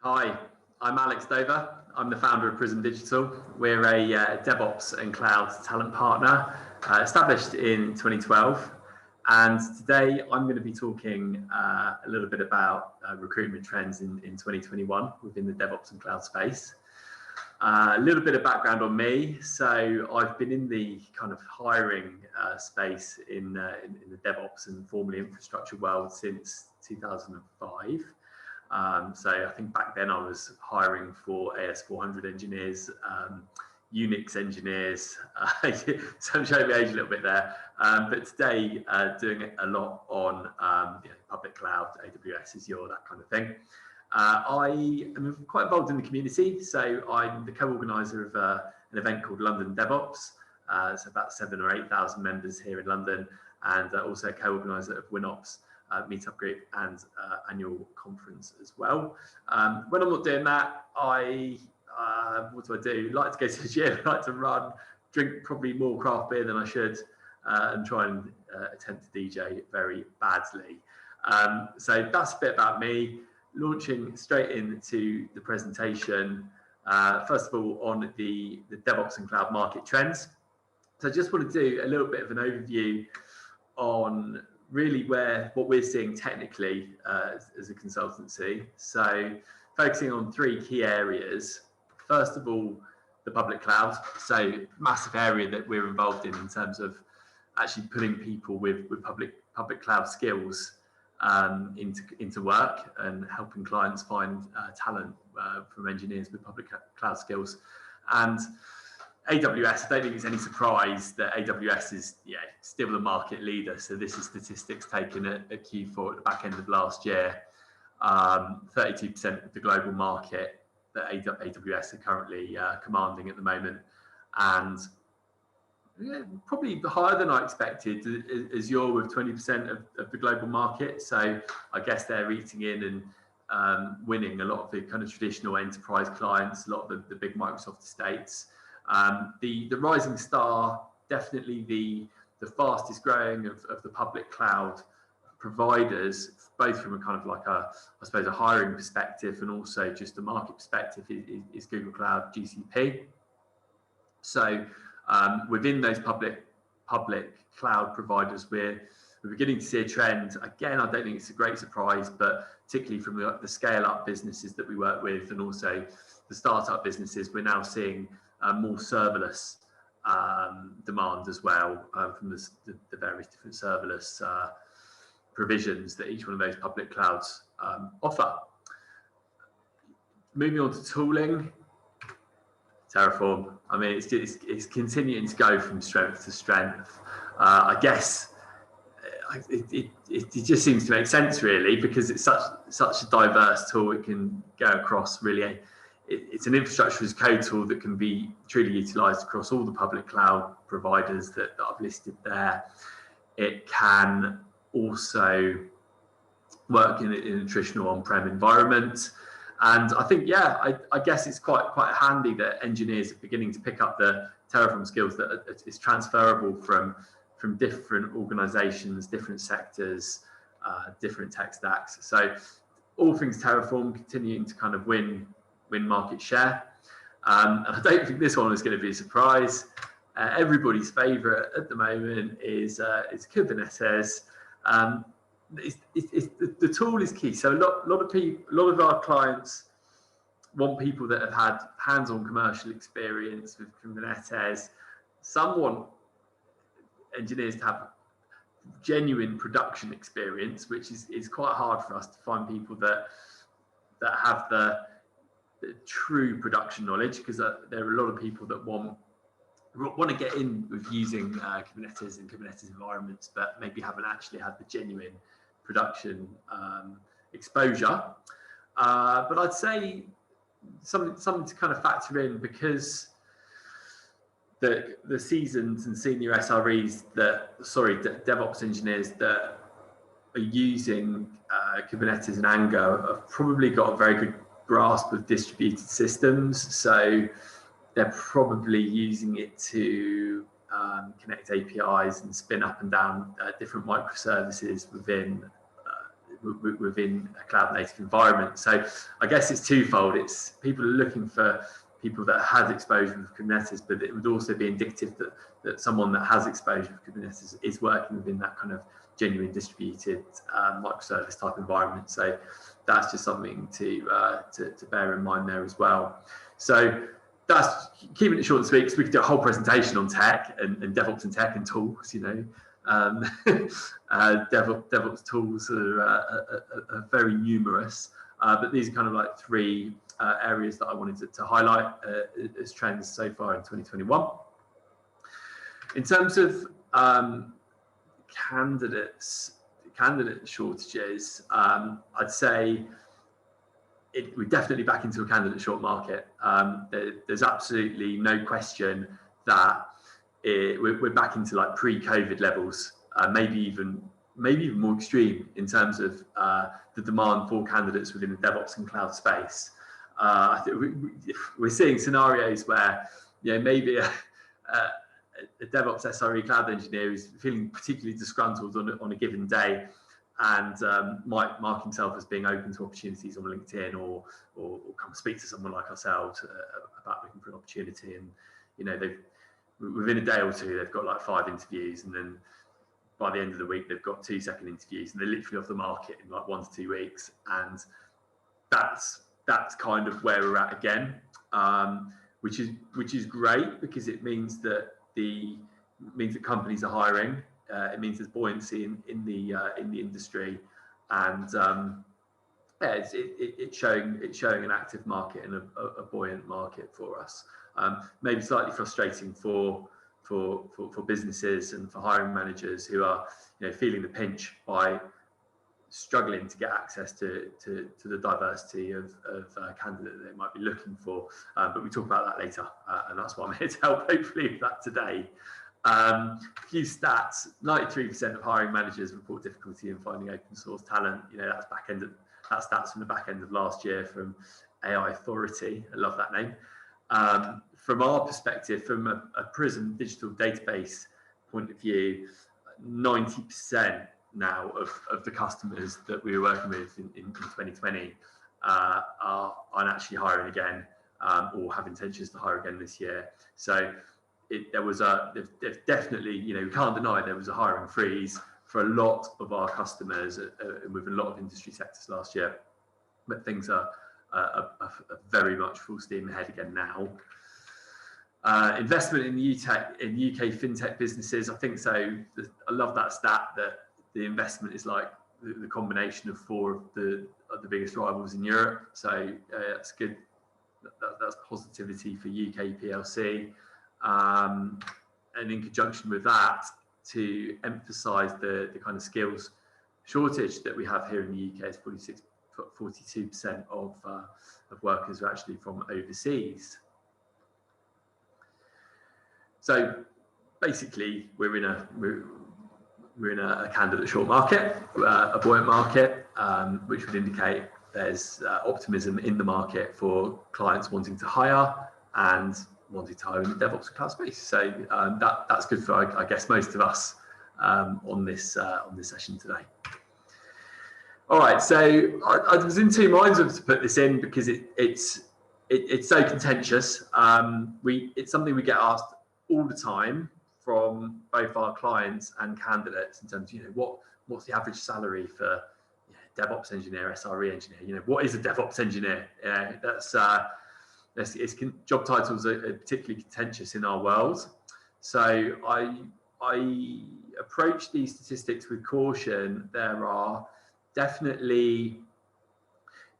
Hi, I'm Alex Dover. I'm the founder of Prism Digital. We're a DevOps and cloud talent partner established in 2012. And today I'm going to be talking a little bit about recruitment trends in 2021 within the DevOps and cloud space. A little bit of background on me. So I've been in the kind of hiring space in the DevOps and formerly infrastructure world since 2005. So I think back then I was hiring for AS400 engineers, Unix engineers, so I'm showing my age a little bit there, but today doing a lot on public cloud, AWS, Azure, that kind of thing. I am quite involved in the community, so I'm the co-organizer of an event called London DevOps. It's about 7,000 or 8,000 members here in London, and also a co-organizer of WinOps meetup group and annual conference as well. When I'm not doing that, what do I do? Like to go to the gym, like to run, drink probably more craft beer than I should, and try and attempt to DJ very badly. So that's a bit about me. Launching straight into the presentation. First of all, on the DevOps and cloud market trends. So I just want to do a little bit of an overview on really what we're seeing technically as a consultancy. So focusing on three key areas. First of all, the public cloud. So massive area that we're involved in terms of actually putting people with public cloud skills into work and helping clients find talent from engineers with public cloud skills. And AWS, I don't think it's any surprise that AWS is still the market leader. So this is statistics taken at Q4 at the back end of last year. 32% of the global market that AWS are currently commanding at the moment. And probably higher than I expected, Azure with 20% of the global market. So I guess they're eating in and winning a lot of the kind of traditional enterprise clients, a lot of the big Microsoft estates. The rising star, definitely the fastest growing of the public cloud providers, both from a kind of like I suppose a hiring perspective and also just a market perspective, is Google Cloud, GCP. So within those public cloud providers, we're beginning to see a trend. Again, I don't think it's a great surprise, but particularly from the scale up businesses that we work with and also the startup businesses, we're now seeing more serverless demand as well from the various different serverless provisions that each one of those public clouds offer. Moving on to tooling, Terraform. I mean, it's continuing to go from strength to strength. I guess it just seems to make sense really, because it's such a diverse tool. It can go across really. It's an infrastructure as code tool that can be truly utilized across all the public cloud providers that I've listed there. It can also work in a traditional on-prem environment. And I think, I guess it's quite handy that engineers are beginning to pick up the Terraform skills that is transferable from different organizations, different sectors, different tech stacks. So all things Terraform continuing to kind of win market share. And I don't think this one is going to be a surprise. Everybody's favorite at the moment is Kubernetes. The tool is key. So a lot of our clients want people that have had hands-on commercial experience with Kubernetes. Some want engineers to have genuine production experience, which is quite hard for us to find people that have the true production knowledge, because there are a lot of people that want to get in with using Kubernetes and Kubernetes environments, but maybe haven't actually had the genuine production exposure. But I'd say something to kind of factor in, because the seasoned and senior SREs DevOps engineers that are using Kubernetes and Ango have probably got a very good grasp of distributed systems. So they're probably using it to connect APIs and spin up and down different microservices within within a cloud native environment. So I guess it's twofold. It's people are looking for people that has exposure with Kubernetes, but it would also be indicative that someone that has exposure with Kubernetes is working within that kind of genuine distributed microservice type environment. So that's just something to bear in mind there as well. So that's keeping it short and sweet, because we could do a whole presentation on tech and DevOps and tech and tools. DevOps tools are very numerous, but these are kind of like three areas that I wanted to highlight as trends so far in 2021. In terms of candidate shortages, I'd say we're definitely back into a candidate short market. There's absolutely no question that we're back into like pre-COVID levels, maybe even more extreme in terms of the demand for candidates within the DevOps and cloud space. I think we're seeing scenarios where maybe a DevOps SRE cloud engineer is feeling particularly disgruntled on a given day, and might mark himself as being open to opportunities on LinkedIn or come speak to someone like ourselves about looking for an opportunity. And within a day or two, they've got like 5 interviews, and then by the end of the week, they've got 2 second interviews, and they're literally off the market in like 1 to 2 weeks. And that's kind of where we're at again, which is great, because it means that companies are hiring. It means there's buoyancy in the industry, and it's showing an active market and a buoyant market for us. Maybe slightly frustrating for businesses and for hiring managers who are feeling the pinch by struggling to get access to the diversity of candidate that they might be looking for, but we talk about that later, and that's what I'm here to help hopefully with that today. A few stats: 93% of hiring managers report difficulty in finding open source talent. That's stats from the back end of last year from AI Authority. I love that name. From our perspective, from a Prism digital database point of view, 90% now of the customers that we were working with in 2020 are actually hiring again, or have intentions to hire again this year. So there's definitely, we can't deny there was a hiring freeze for a lot of our customers with a lot of industry sectors last year, but things are very much full steam ahead again now. Investment in UK fintech businesses, I think so. I love that stat that the investment is like the combination of 4 of the biggest rivals in Europe. So that's good. That's positivity for UK PLC. And in conjunction with that, to emphasise the kind of skills shortage that we have here in the UK, is 42% of workers are actually from overseas. So basically, we're in a candidate short market, a buoyant market, which would indicate there's optimism in the market for clients wanting to hire and wanting to hire in the DevOps and cloud space. So that's good for, I guess, most of us on this session today. All right, so I was in 2 minds of to put this in, because it's so contentious. It's something we get asked all the time from both our clients and candidates in terms of what's the average salary for DevOps engineer, SRE engineer. What is a DevOps engineer? Job titles are particularly contentious in our world. So I approach these statistics with caution. There are definitely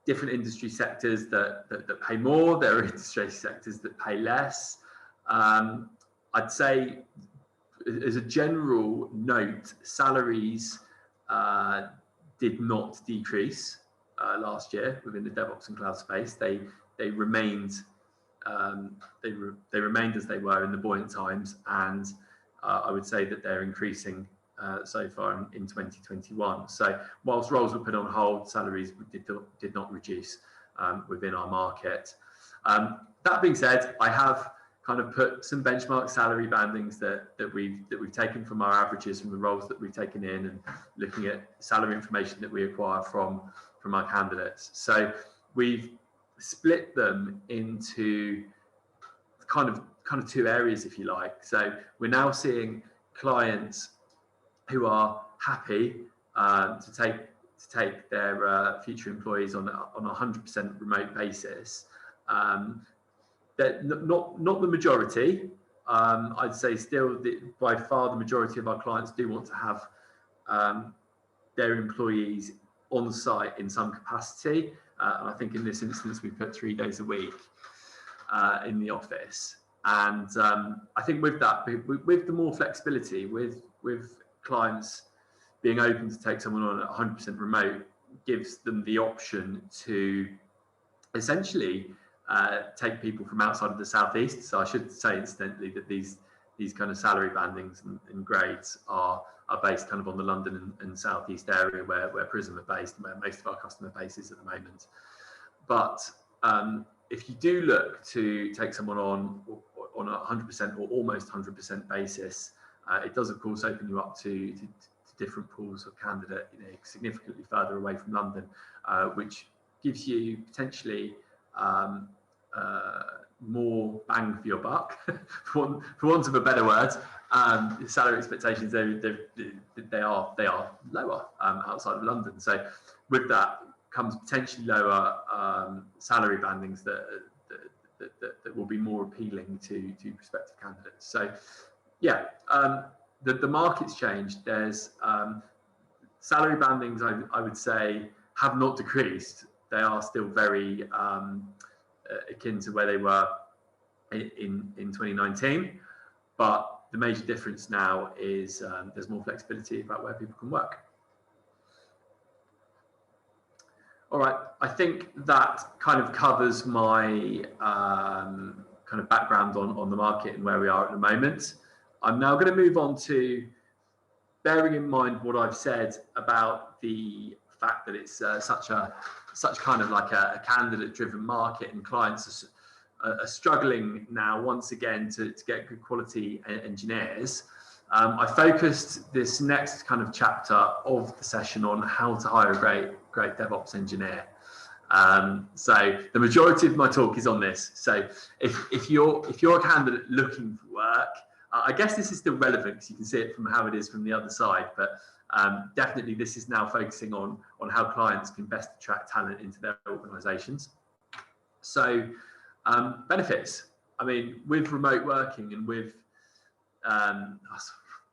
different industry sectors that pay more. There are industry sectors that pay less. I'd say, as a general note, salaries did not decrease last year within the DevOps and cloud space. They remained as they were in the buoyant times, and I would say that they're increasing so far in 2021. So whilst roles were put on hold, salaries did not reduce within our market. That being said, I have kind of put some benchmark salary bandings that we've taken from our averages from the roles that we've taken in, and looking at salary information that we acquire from our candidates. So we've split them into kind of two areas, if you like. So we're now seeing clients who are happy to take their future employees on a 100% remote basis. That not the majority. I'd say still by far the majority of our clients do want to have their employees on site in some capacity. And I think in this instance we put 3 days a week in the office. And I think with that, with the more flexibility, with clients being open to take someone on at 100% remote, gives them the option to essentially take people from outside of the southeast. So I should say incidentally that these kind of salary bandings and grades are based kind of on the London and southeast area where Prism are based and where most of our customer base is at the moment. But if you do look to take someone on a 100% or almost 100% basis, it does of course open you up to different pools of candidate, significantly further away from London, which gives you potentially more bang for your buck, for want of a better word. Salary expectations they are lower outside of London. So with that comes potentially lower salary bandings that will be more appealing to prospective candidates. So yeah, the market's changed. There's salary bandings, I would say, have not decreased. They are still very akin to where they were in 2019, but the major difference now is there's more flexibility about where people can work. All right, I think that kind of covers my kind of background on the market and where we are at the moment. I'm now going to move on to bearing in mind what I've said about the fact that it's such kind of like a candidate-driven market, and clients are struggling now once again to get good quality engineers. I focused this next kind of chapter of the session on how to hire a great DevOps engineer. So the majority of my talk is on this. So if you're a candidate looking for work, I guess this is still relevant because you can see it from how it is from the other side, but definitely this is now focusing on how clients can best attract talent into their organizations. So benefits. I mean, with remote working and with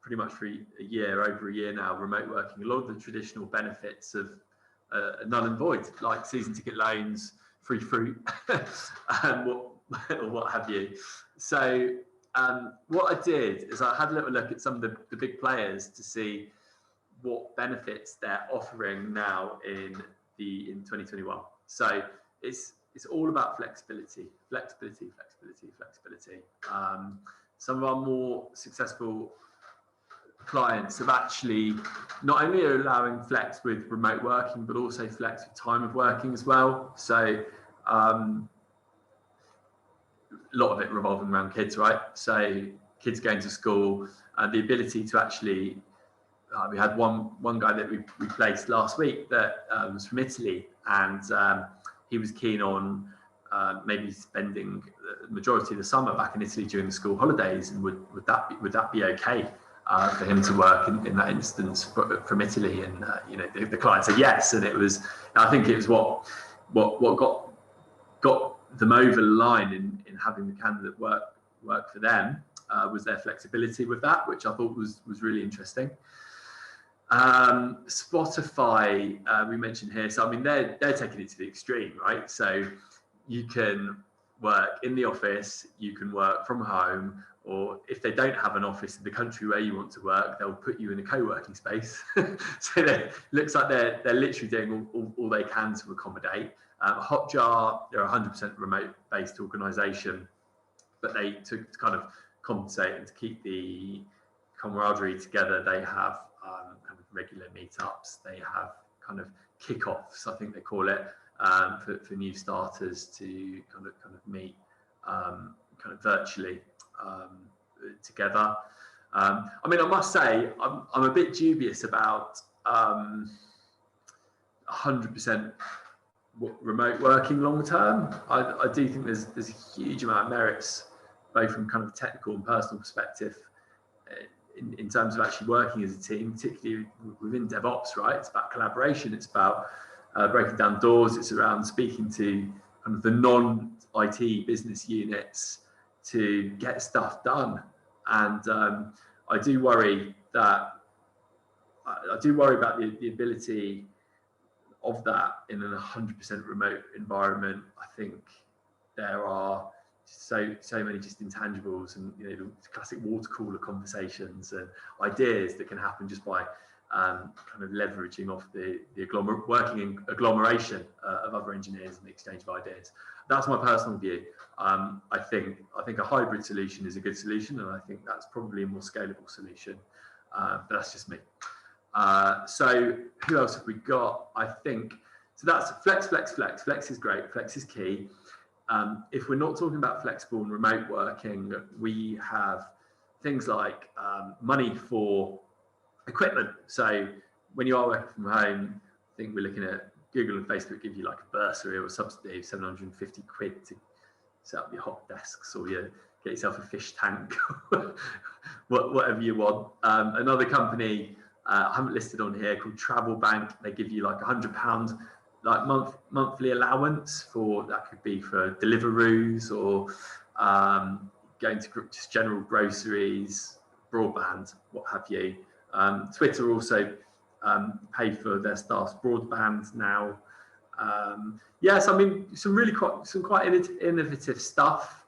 pretty much for over a year now, remote working, a lot of the traditional benefits of null and void, like season ticket loans, free fruit, or what have you. So what I did is I had a little look at some of the big players to see what benefits they're offering now in 2021. So it's all about flexibility. Some of our more successful clients have actually not only are allowing flex with remote working, but also flex with time of working as well. So a lot of it revolving around kids, right? So kids going to school, the ability to actually, we had one guy that we placed last week that was from Italy, and he was keen on maybe spending the majority of the summer back in Italy during the school holidays, and would that be okay for him to work in that instance from Italy? And the client said yes, and I think it was what got them over the line in having the candidate work for them was their flexibility with that, which I thought was really interesting. Spotify, we mentioned here. So I mean, they're taking it to the extreme, right? So you can work in the office, you can work from home, or if they don't have an office in the country where you want to work, they'll put you in a co-working space. So it looks like they're literally doing all they can to accommodate. Hotjar, they're a 100% remote-based organisation, but to kind of compensate and to keep the camaraderie together, they have kind of regular meetups. They have kind of kick-offs, I think they call it, for new starters to kind of meet kind kind of virtually together. I mean, I must say, I'm a bit dubious about 100% remote working long term. I do think there's a huge amount of merits, both from kind of technical and personal perspective, in terms of actually working as a team, particularly within DevOps, right? It's about collaboration, it's about breaking down doors, it's around speaking to kind of the non-IT business units to get stuff done. And I do worry about the ability of that in an 100% remote environment. I think there are so many just intangibles, and you know, the classic water cooler conversations and ideas that can happen just by kind of leveraging off the working agglomeration of other engineers and the exchange of ideas. That's my personal view. I think a hybrid solution is a good solution, and I think that's probably a more scalable solution. But that's just me. So who else have we got? I think so. That's flex. Flex is great. Flex is key. If we're not talking about flexible and remote working, we have things like money for equipment. So when you are working from home, I think we're looking at Google and Facebook give you like a bursary or a subsidy of 750 quid to set up your hot desks, or you get yourself a fish tank, whatever you want. Another company I haven't listed on here called Travel Bank. They give you like £100 like monthly allowance for, that could be for Deliveroos or going to just general groceries, broadband, what have you. Twitter also pay for their staff's broadband now. Yes, I mean some quite innovative stuff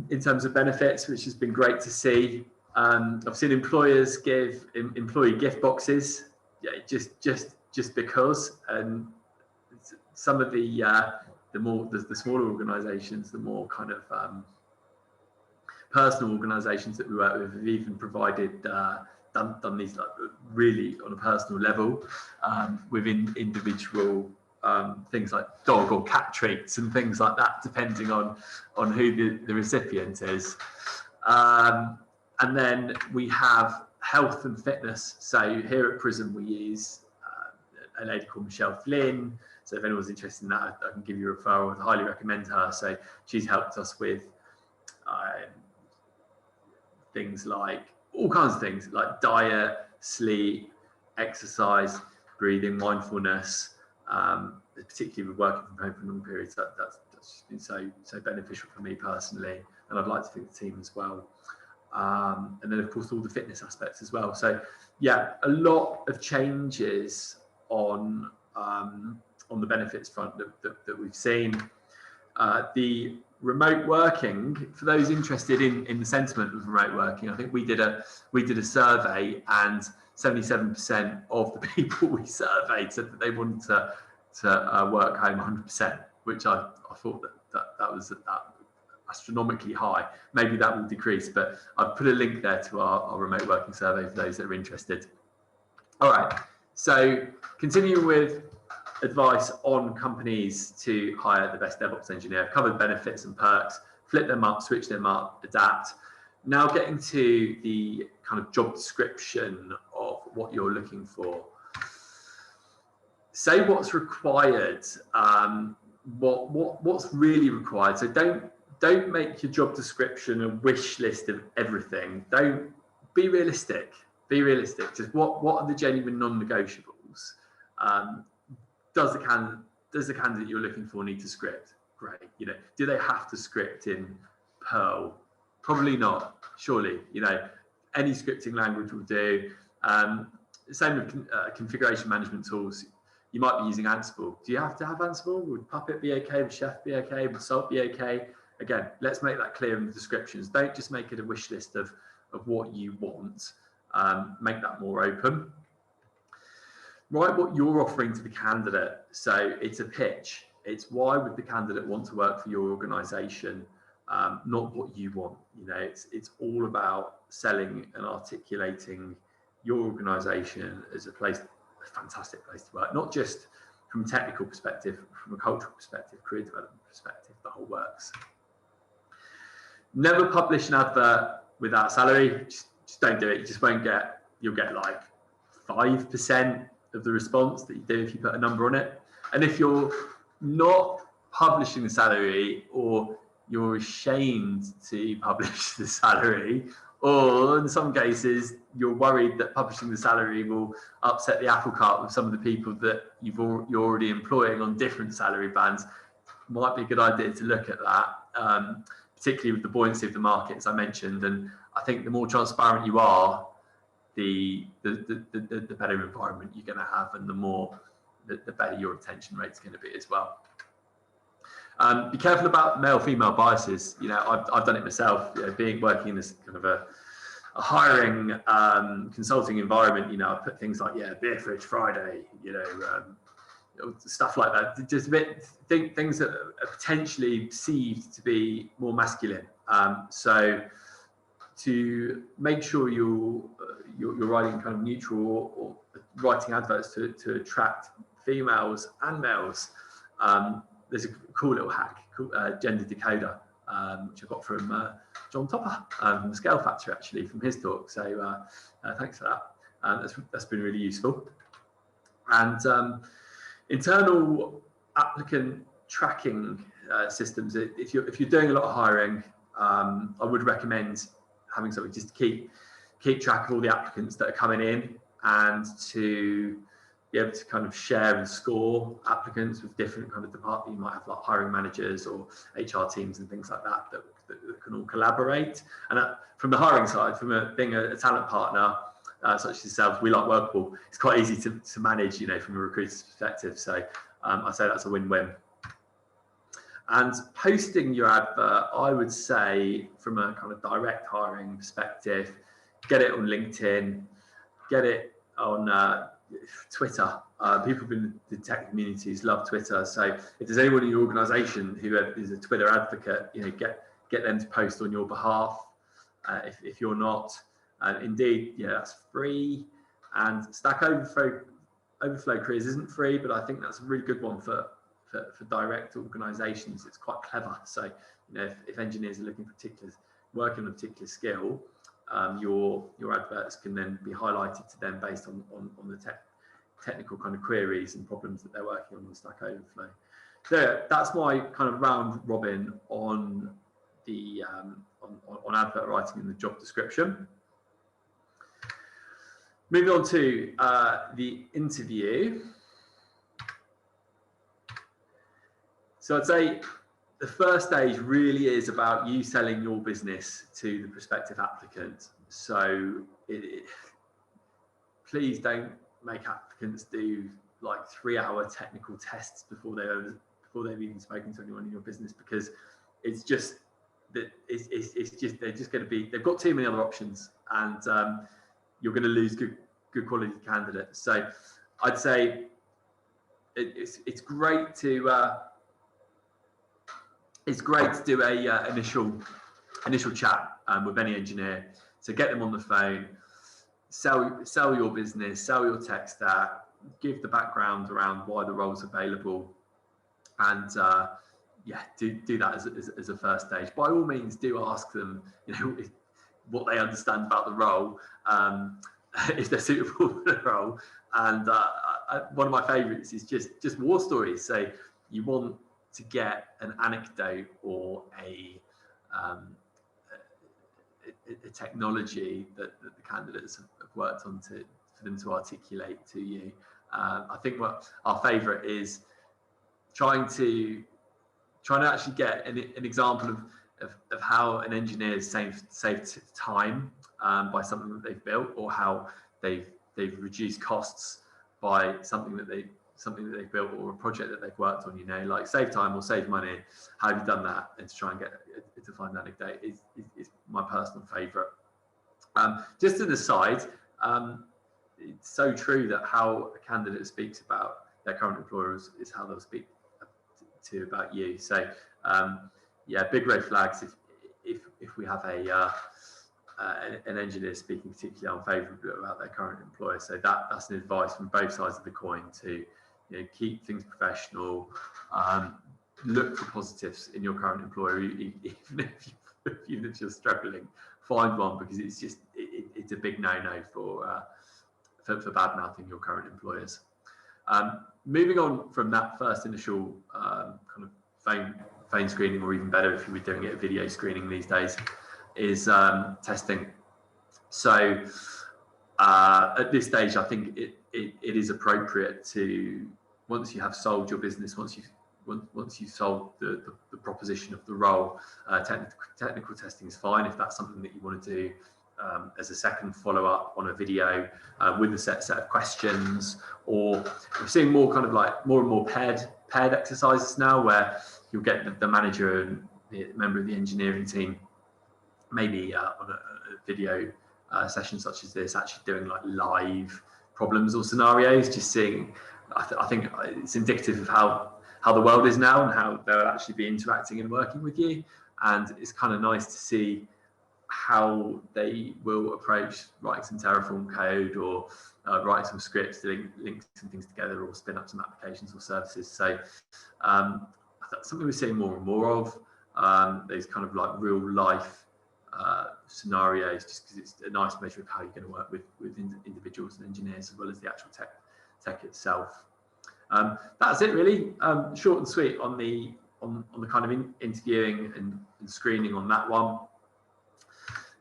in terms of benefits, which has been great to see. I've seen employers give employee gift boxes, yeah, just because. And some of the smaller organisations, the more kind of personal organisations that we work with, have even provided done these like really on a personal level within individual things like dog or cat treats and things like that, depending on who the recipient is. And then we have health and fitness. So here at Prism, we use a lady called Michelle Flynn. So if anyone's interested in that, I can give you a referral. I'd highly recommend her. So she's helped us with things like all kinds of things like diet, sleep, exercise, breathing, mindfulness, particularly with working from home for long periods. That's been so beneficial for me personally, and I'd like to think the team as well. And then of course all the fitness aspects as well. So yeah, a lot of changes on the benefits front that we've seen. The remote working, for those interested in the sentiment of remote working, I think we did a survey, and 77% of the people we surveyed said that they wanted to work home 100%, which I thought that was astronomically high. Maybe that will decrease, but I've put a link there to our remote working survey for those that are interested. All right, so continuing with advice on companies to hire the best DevOps engineer, covered benefits and perks, flip them up, switch them up, adapt. Now getting to the kind of job description of what you're looking for. Say what's required, what's really required. So don't make your job description a wish list of everything. Don't be realistic. Be realistic. Just what are the genuine non-negotiables? Does the candidate you're looking for need to script? Great. You know, do they have to script in Perl? Probably not. Surely, you know, any scripting language will do. Same with configuration management tools. You might be using Ansible. Do you have to have Ansible? Would Puppet be okay? Would Chef be okay? Would Salt be okay? Again, let's make that clear in the descriptions. Don't just make it a wish list of what you want. Make that more open. Write what you're offering to the candidate. So it's a pitch. It's why would the candidate want to work for your organization, not what you want. You know, it's all about selling and articulating your organization as a fantastic place to work, not just from a technical perspective, from a cultural perspective, career development perspective, the whole works. Never publish an advert without salary. Just don't do it. You just won't get, you'll get like 5% of the response that you do if you put a number on it. And if you're not publishing the salary, or you're ashamed to publish the salary, or in some cases you're worried that publishing the salary will upset the apple cart with some of the people that you're already employing on different salary bands, might be a good idea to look at that, particularly with the buoyancy of the market, as I mentioned. And I think the more transparent you are, the better environment you're going to have, and the better your retention rate is going to be as well. Be careful about male-female biases. You know, I've done it myself. You know, working in this kind of a hiring consulting environment. You know, I put things like beer fridge Friday. You know, stuff like that. Just a bit things that are potentially perceived to be more masculine. So to make sure you're writing kind of neutral, or writing adverts to attract females and males. There's a cool little hack called Gender Decoder, which I got from John Topper from the Scale Factor, actually, from his talk. So thanks for that. That's been really useful. And internal applicant tracking systems. If you're doing a lot of hiring, I would recommend having something just to keep track of all the applicants that are coming in, and to be able to kind of share and score applicants with different kind of departments. You might have like hiring managers or HR teams and things like that that can all collaborate. And from the hiring side, from being a talent partner such as yourselves, we like Workable. It's quite easy to manage, you know, from a recruiter's perspective. So I say that's a win-win. And posting your advert, I would say, from a kind of direct hiring perspective, get it on LinkedIn, get it on Twitter. People in the tech communities love Twitter. So if there's anyone in your organisation who is a Twitter advocate, you know, get them to post on your behalf. If you're not, indeed, yeah, that's free. And Stack Overflow Careers isn't free, but I think that's a really good one for direct organisations. It's quite clever. So, you know, if engineers are looking for working on a particular skill, your adverts can then be highlighted to them based on the technical kind of queries and problems that they're working on Stack Overflow. So that's my kind of round robin on the on advert writing in the job description. Moving on to the interview. So I'd say the first stage really is about you selling your business to the prospective applicant. So please don't make applicants do like 3-hour technical tests before they've even spoken to anyone in your business, because it's just that they're just going to be, they've got too many other options, and you're going to lose good quality candidates. So I'd say it's great to do a initial chat with any engineer. So get them on the phone, sell your business, sell your tech stack, give the background around why the role's available, and yeah, do that as a first stage. By all means, do ask them, you know, what they understand about the role, if they're suitable for the role. And one of my favourites is just war stories. So you want to get an anecdote or a technology that the candidates have worked on for them to articulate to you. I think what our favourite is trying to actually get an example of how an engineer has saved time by something that they've built, or how they've reduced costs by something that they've built, or a project that they've worked on. You know, like save time or save money. How have you done that? And to try and get to find that anecdote is my personal favourite. Just an aside, it's so true that how a candidate speaks about their current employer is how they'll speak to about you. So yeah, big red flags if we have an engineer speaking particularly unfavourably about their current employer. So that's an advice from both sides of the coin to, you know, keep things professional. Look for positives in your current employer, even if even if you're struggling, find one, because it's just it's a big no-no for bad-mouthing your current employers. Moving on from that first initial kind of phone screening, or even better if you were doing it video screening these days, is testing. So at this stage, I think it is appropriate to, once you have sold your business, once you've sold the proposition of the role, technical testing is fine if that's something that you want to do as a second follow-up on a video with a set of questions. Or we're seeing more kind of like more and more paired exercises now, where you'll get the manager and the member of the engineering team maybe on a video session such as this, actually doing like live problems or scenarios, just seeing. I think it's indicative of how the world is now and how they'll actually be interacting and working with you. And it's kind of nice to see how they will approach writing some Terraform code, or writing some scripts to link some things together, or spin up some applications or services. So that's something we're seeing more and more of, those kind of like real life scenarios, just because it's a nice measure of how you're going to work with individuals and engineers, as well as the actual tech itself. That's it really, short and sweet on the kind of interviewing and screening on that one.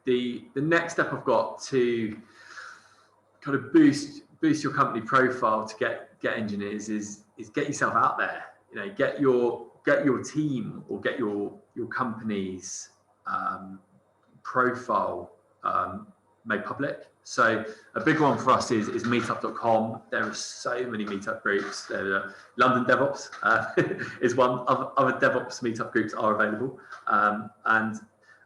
The next step I've got to kind of boost your company profile to get engineers is get yourself out there. You know, get your team, or get your company's profile made public. So a big one for us is meetup.com. There are so many meetup groups. London DevOps is one. Other DevOps meetup groups are available, and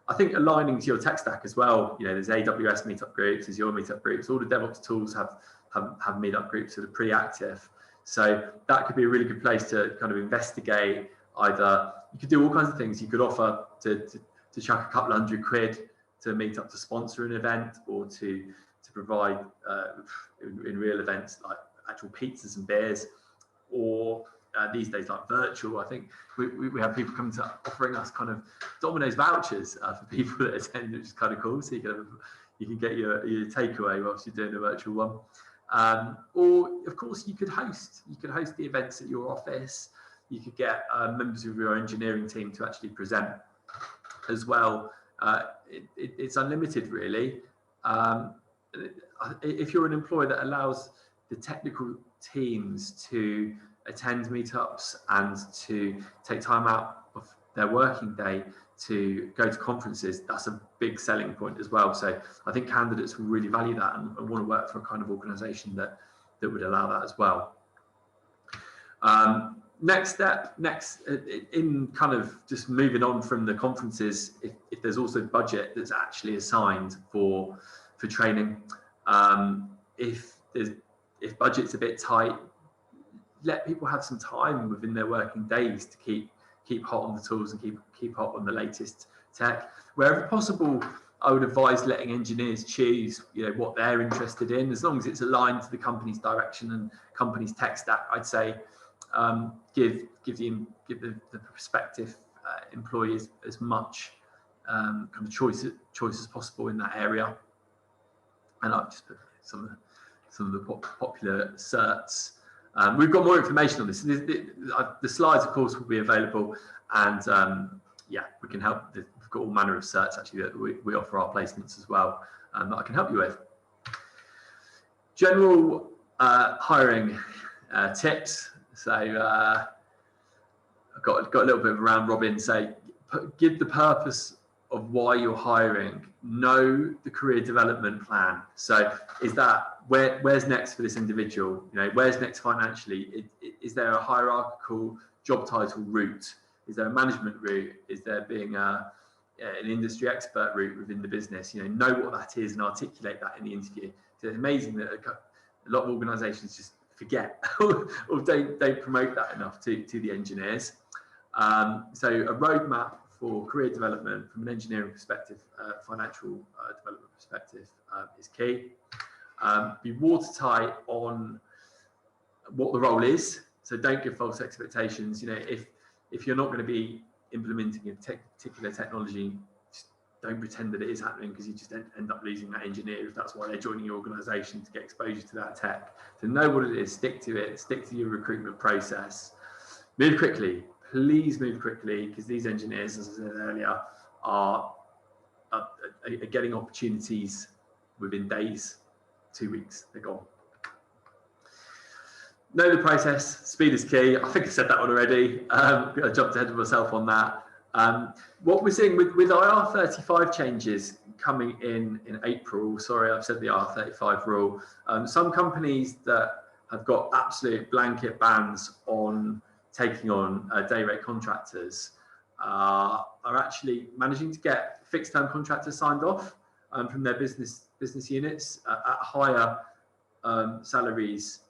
I think aligning to your tech stack as well. You know, there's AWS meetup groups, there's your meetup groups. All the DevOps tools have meetup groups that are pretty active. So that could be a really good place to kind of investigate. Either you could do all kinds of things. You could offer to chuck a couple £100 to meet up to sponsor an event, or to provide in real events like actual pizzas and beers, or these days like virtual. I think we have people coming to offering us kind of Domino's vouchers for people that attend, which is kind of cool. So you can get your takeaway whilst you're doing a virtual one. Or of course you could host the events at your office. You could get members of your engineering team to actually present as well. It's unlimited really. If you're an employer that allows the technical teams to attend meetups and to take time out of their working day to go to conferences, that's a big selling point as well. So I think candidates will really value that and want to work for a kind of organisation that would allow that as well. Next in kind of just moving on from the conferences, if there's also budget that's actually assigned for training, if budget's a bit tight, let people have some time within their working days to keep hot on the tools and keep hot on the latest tech. Wherever possible, I would advise letting engineers choose, you know, what they're interested in, as long as it's aligned to the company's direction and company's tech stack. I'd say give the prospective employees as much kind of choice as possible in that area. And I've just put some of the popular certs. We've got more information on this. The slides, of course, will be available, and yeah, we can help. We've got all manner of certs actually that we offer our placements as well, that I can help you with. General hiring tips. So I've got a little bit of a round robin. Say, give the purpose of why you're hiring. Know the career development plan. So is that where's next for this individual? You know, where's next financially? Is there a hierarchical job title route? Is there a management route? Is there being an industry expert route within the business? You know what that is and articulate that in the interview. So it's amazing that a lot of organisations just forget or don't promote that enough to the engineers. So a roadmap for career development from an engineering perspective, financial development perspective is key. Be watertight on what the role is. So don't give false expectations. You know, if you're not going to be implementing a particular technology, don't pretend that it is happening, because you just end up losing that engineer if that's why they're joining your organisation, to get exposure to that tech. To know what it is, stick to it, stick to your recruitment process. Move quickly, please move quickly, because these engineers, as I said earlier, are getting opportunities within days, 2 weeks, they're gone. Know the process, speed is key. I think I said that one already. I jumped ahead of myself on that. What we're seeing with IR35 changes coming in April, sorry, I've said the IR35 rule, some companies that have got absolute blanket bans on taking on day rate contractors are actually managing to get fixed term contractors signed off from their business units at higher salaries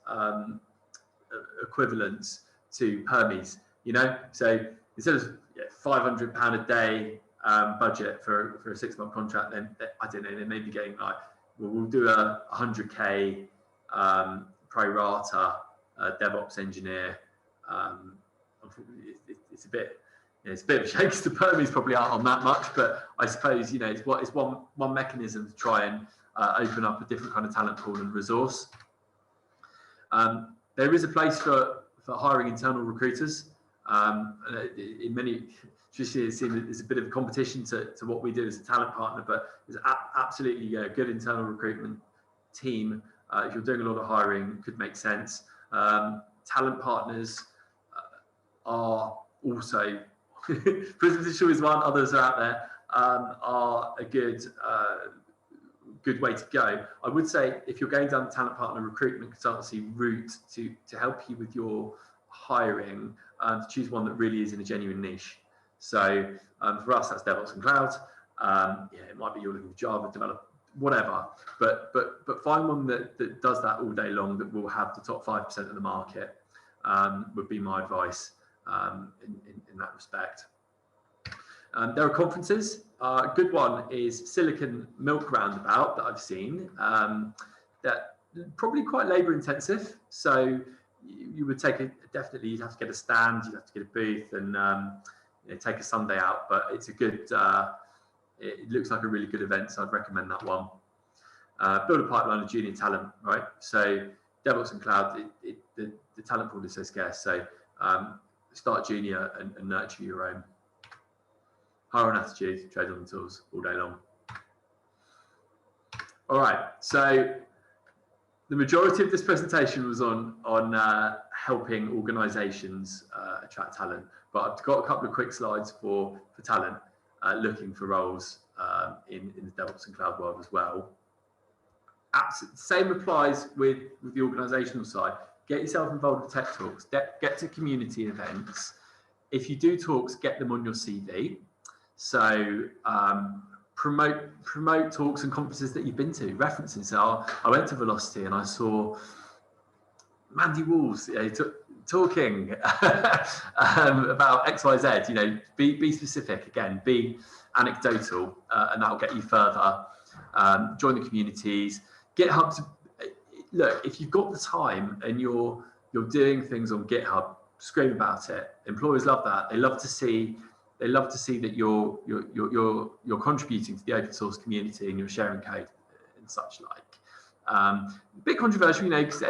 equivalents to permies, you know. So instead of £500 a day budget for a 6-month contract, then I don't know, they may be getting like, well, we'll do a 100k pro rata DevOps engineer. It's a bit, it's a bit of a shame because the permies probably aren't on that much, but I suppose, you know, it's one mechanism to try and open up a different kind of talent pool and resource. There is a place for hiring internal recruiters. In many, there's a bit of a competition to what we do as a talent partner, but there's absolutely a good internal recruitment team. If you're doing a lot of hiring, could make sense. Talent partners are also, Prison Digital is one, others are out there, are a good way to go. I would say if you're going down the talent partner recruitment consultancy route to help you with your hiring, to choose one that really is in a genuine niche. So for us, that's DevOps and cloud. Yeah, it might be you're looking for Java developer, whatever, but find one that does that all day long, that will have the top 5% of the market, would be my advice in that respect. There are conferences. A good one is Silicon Milk Roundabout that I've seen. That probably quite labour intensive. So you would take definitely you'd have to get a stand, you'd have to get a booth, and you know, take a Sunday out. But it's a good. It looks like a really good event, so I'd recommend that one. Build a pipeline of junior talent, right? So DevOps and cloud, the talent pool is so scarce. So start junior and nurture your own. Hire on attitude, trade on the tools all day long. All right, so the majority of this presentation was on helping organisations attract talent, but I've got a couple of quick slides for talent looking for roles in the DevOps and cloud world as well. Same applies with the organisational side. Get yourself involved with tech talks, get to community events. If you do talks, get them on your CV. So promote talks and conferences that you've been to. References are, I went to Velocity and I saw Mandy Walls talking about XYZ. You know, be specific again, be anecdotal, and that'll get you further. Join the communities. GitHub. Look, if you've got the time and you're doing things on GitHub, scream about it. Employers love that. They love to see that you're contributing to the open source community and you're sharing code and such like. A bit controversial, you know, because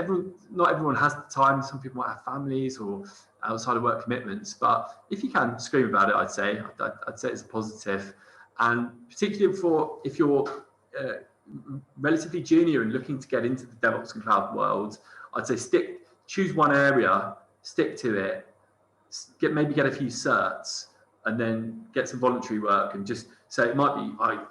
not everyone has the time. Some people might have families or outside of work commitments, but if you can, scream about it. I'd say it's a positive, and particularly if you're relatively junior and looking to get into the DevOps and cloud world, I'd say choose one area, stick to it, maybe get a few certs, and then get some voluntary work, and just say it might be I'm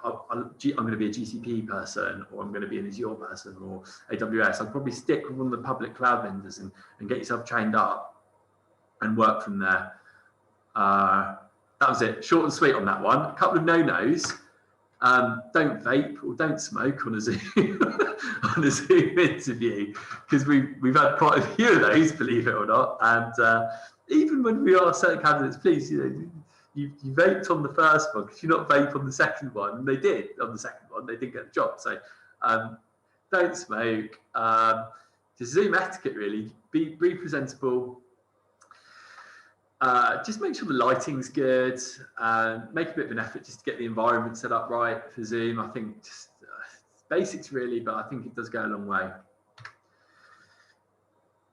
going to be a GCP person, or I'm going to be an Azure person, or AWS. I'd probably stick with one of the public cloud vendors and get yourself trained up and work from there. That was it, short and sweet on that one. A couple of no-nos. Don't vape or don't smoke on a Zoom interview, because we've had quite a few of those, believe it or not. And even when we ask certain candidates, please, you vaped on the first one, because you not vape on the second one, and they did on the second one. They didn't get the job. So don't smoke. Just Zoom etiquette, really. Be presentable. Just make sure the lighting's good. Make a bit of an effort just to get the environment set up right for Zoom. I think just basics really, but I think it does go a long way.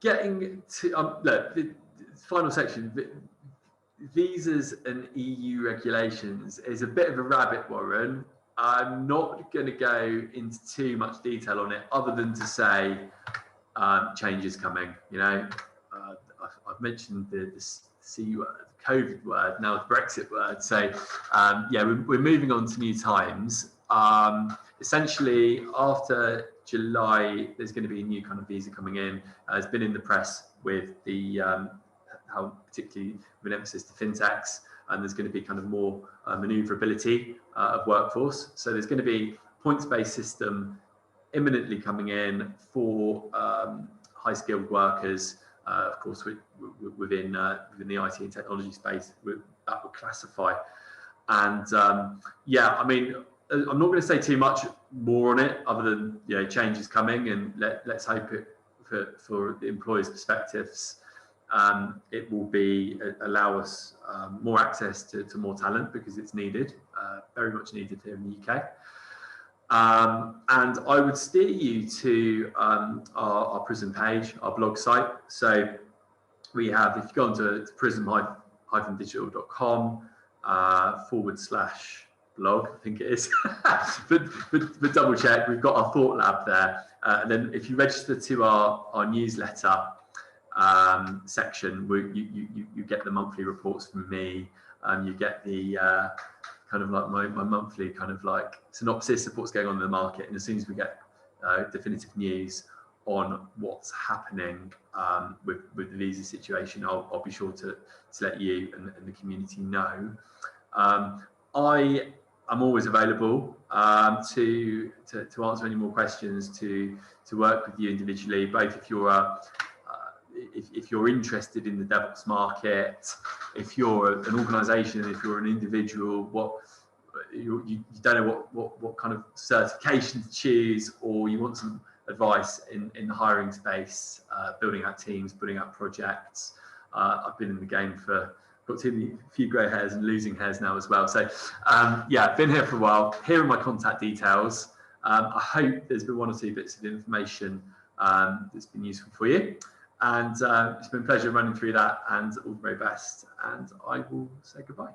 Getting to look, the final section. Visas and EU regulations is a bit of a rabbit warren. I'm not going to go into too much detail on it, other than to say change is coming. You know, I've mentioned the C word, the COVID word, now the Brexit word. So yeah, we're moving on to new times. Essentially, after July, there's going to be a new kind of visa coming in. It's been in the press with the how particularly with an emphasis to fintechs, and there's going to be kind of more maneuverability of workforce. So there's going to be points-based system imminently coming in for high-skilled workers, of course, within the IT and technology space. That would classify. And yeah, I mean, I'm not going to say too much more on it, other than, you know, change is coming, and let's hope it for the employers' perspectives. It will allow us more access to more talent, because it's needed, very much needed here in the UK. And I would steer you to our Prism page, our blog site. So we have, if you go onto prism-digital.com /blog, I think it is, but double check, we've got our thought lab there. And then if you register to our newsletter section, you get the monthly reports from me. You get the kind of like my monthly kind of like synopsis of what's going on in the market. And as soon as we get definitive news on what's happening with the visa situation, I'll be sure to let you and the community know. I am always available to answer any more questions, to work with you individually, both if you're if you're interested in the DevOps market, if you're an organisation, if you're an individual, you don't know what kind of certification to choose, or you want some advice in the hiring space, building out teams, building out projects. I've been in the game for, got a few grey hairs and losing hairs now as well. So yeah, been here for a while. Here are my contact details. I hope there's been one or two bits of information that's been useful for you. And it's been a pleasure running through that, and all the very best. And I will say goodbye.